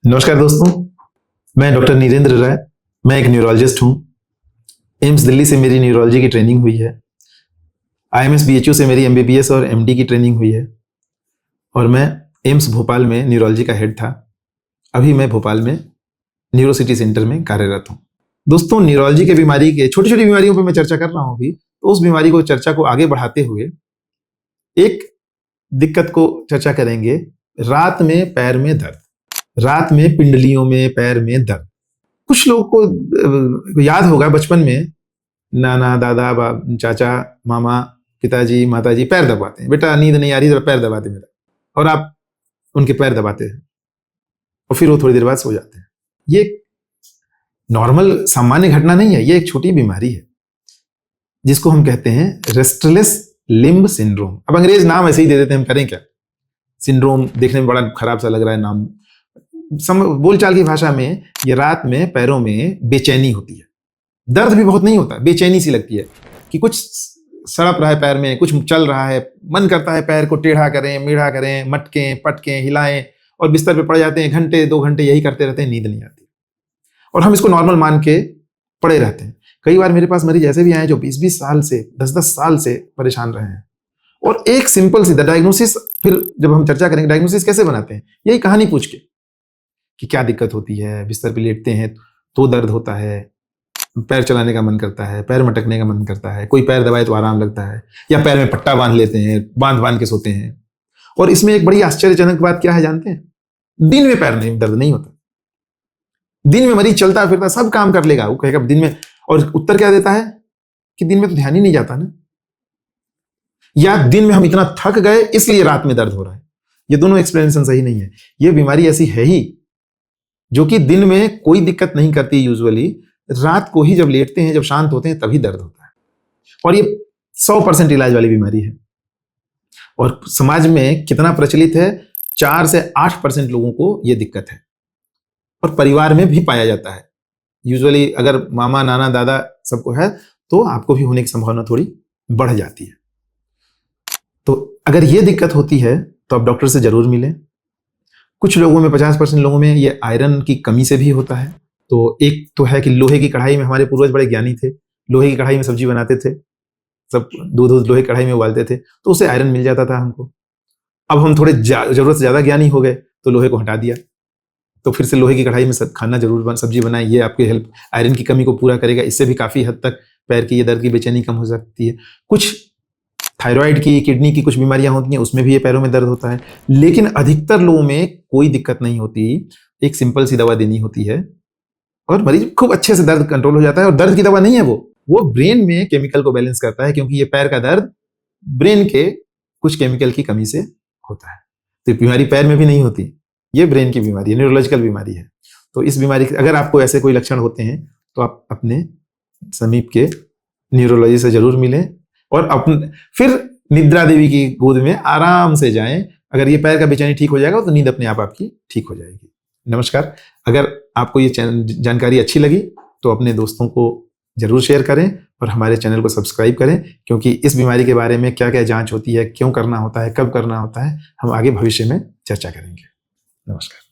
नमस्कार दोस्तों, मैं डॉक्टर नीरेंद्र राय। मैं एक न्यूरोलॉजिस्ट हूँ। एम्स दिल्ली से मेरी न्यूरोलॉजी की ट्रेनिंग हुई है। आईएमएस बीएचयू से मेरी एमबीबीएस और एमडी की ट्रेनिंग हुई है और मैं एम्स भोपाल में न्यूरोलॉजी का हेड था। अभी मैं भोपाल में न्यूरो सिटी सेंटर में कार्यरत हूँ। दोस्तों, न्यूरोलॉजी के बीमारी के छोटी छोटी बीमारियों पर मैं चर्चा कर रहा हूँ अभी, तो उस बीमारी को चर्चा को आगे बढ़ाते हुए एक दिक्कत को चर्चा करेंगे। रात में पैर में दर्द, रात में पिंडलियों में पैर में दर्द। कुछ लोगों को याद होगा बचपन में नाना दादा चाचा मामा पिताजी माताजी पैर दबाते हैं, बेटा नींद नहीं आ रही, जरा पैर दबाते मेरा, और आप उनके पैर दबाते हैं और फिर वो थोड़ी देर बाद सो जाते हैं। ये नॉर्मल सामान्य घटना नहीं है, ये एक छोटी बीमारी है जिसको हम कहते हैं रेस्टलेस लिम्ब सिंड्रोम। अब अंग्रेज नाम ऐसे ही दे देते हैं, हम करें क्या। सिंड्रोम देखने में बड़ा खराब सा लग रहा है नाम। बोलचाल की भाषा में ये रात में पैरों में बेचैनी होती है। दर्द भी बहुत नहीं होता, बेचैनी सी लगती है कि कुछ सड़प रहा है पैर में, कुछ चल रहा है, मन करता है पैर को टेढ़ा करें मेढ़ा करें, मटकें पटकें हिलाएं, और बिस्तर पे पड़ जाते हैं, घंटे 2 घंटे यही करते रहते हैं, नींद नहीं आती और हम इसको नॉर्मल मान के पड़े रहते हैं। कई बार मेरे पास मरीज ऐसे भी आए जो 20-20 साल से 10-10 साल से परेशान रहे हैं और एक सिंपल सी डायग्नोसिस, फिर जब हम चर्चा करेंगे डायग्नोसिस कैसे बनाते हैं, यही कहानी पूछ के कि क्या दिक्कत होती है। बिस्तर पे लेटते हैं तो दर्द होता है, पैर चलाने का मन करता है, पैर मटकने का मन करता है, कोई पैर दबाए तो आराम लगता है, या पैर में पट्टा बांध लेते हैं, बांध बांध के सोते हैं। और इसमें एक बड़ी आश्चर्यजनक बात क्या है जानते हैं? दिन में पैर नहीं दर्द नहीं होता। दिन में मरीज चलता फिरता सब काम कर लेगा, वो कहेगा दिन में, और उत्तर क्या देता है कि दिन में तो ध्यान ही नहीं जाता ना, या दिन में हम इतना थक गए इसलिए रात में दर्द हो रहा है। ये दोनों एक्सप्लेनेशन सही नहीं है। ये बीमारी ऐसी है ही जो कि दिन में कोई दिक्कत नहीं करती यूजुअली, रात को ही जब लेटते हैं, जब शांत होते हैं तभी दर्द होता है। और ये 100% इलाज वाली बीमारी है और समाज में कितना प्रचलित है, 4 से 8% लोगों को ये दिक्कत है और परिवार में भी पाया जाता है। यूजुअली अगर मामा नाना दादा सबको है तो आपको भी होने की संभावना थोड़ी बढ़ जाती है। तो अगर ये दिक्कत होती है तो आप डॉक्टर से जरूर मिलें। कुछ लोगों में 50% लोगों में ये आयरन की कमी से भी होता है। तो एक तो है कि लोहे की कढ़ाई में, हमारे पूर्वज बड़े ज्ञानी थे, लोहे की कढ़ाई में सब्जी बनाते थे, सब दूध लोहे की कढ़ाई में उबालते थे, तो उससे आयरन मिल जाता था हमको। अब हम थोड़े जरूरत से ज्यादा ज्ञानी हो गए तो लोहे को हटा दिया, तो फिर से लोहे की कढ़ाई में खाना जरूर सब्जी बनाए, ये आपकी हेल्प आयरन की कमी को पूरा करेगा। इससे भी काफी हद तक पैर की ये दर्द की बेचैनी कम हो सकती है। कुछ थायराइड की, किडनी की कुछ बीमारियां होती हैं, उसमें भी ये पैरों में दर्द होता है, लेकिन अधिकतर लोगों में कोई दिक्कत नहीं होती। एक सिंपल सी दवा देनी होती है और मरीज खूब अच्छे से दर्द कंट्रोल हो जाता है। और दर्द की दवा नहीं है वो ब्रेन में केमिकल को बैलेंस करता है, क्योंकि ये पैर का दर्द ब्रेन के कुछ केमिकल की कमी से होता है। तो बीमारी पैर में भी नहीं होती, ये ब्रेन की बीमारी है, न्यूरोलॉजिकल बीमारी है। तो इस बीमारी अगर आपको ऐसे कोई लक्षण होते हैं तो आप अपने समीप के न्यूरोलॉजी से जरूर मिलें और फिर निद्रा देवी की गोद में आराम से जाएं। अगर ये पैर का बेचैनी ठीक हो जाएगा तो नींद अपने आप आपकी ठीक हो जाएगी। नमस्कार। अगर आपको ये जानकारी अच्छी लगी तो अपने दोस्तों को जरूर शेयर करें और हमारे चैनल को सब्सक्राइब करें, क्योंकि इस बीमारी के बारे में क्या क्या जांच होती है, क्यों करना होता है, कब करना होता है, हम आगे भविष्य में चर्चा करेंगे। नमस्कार।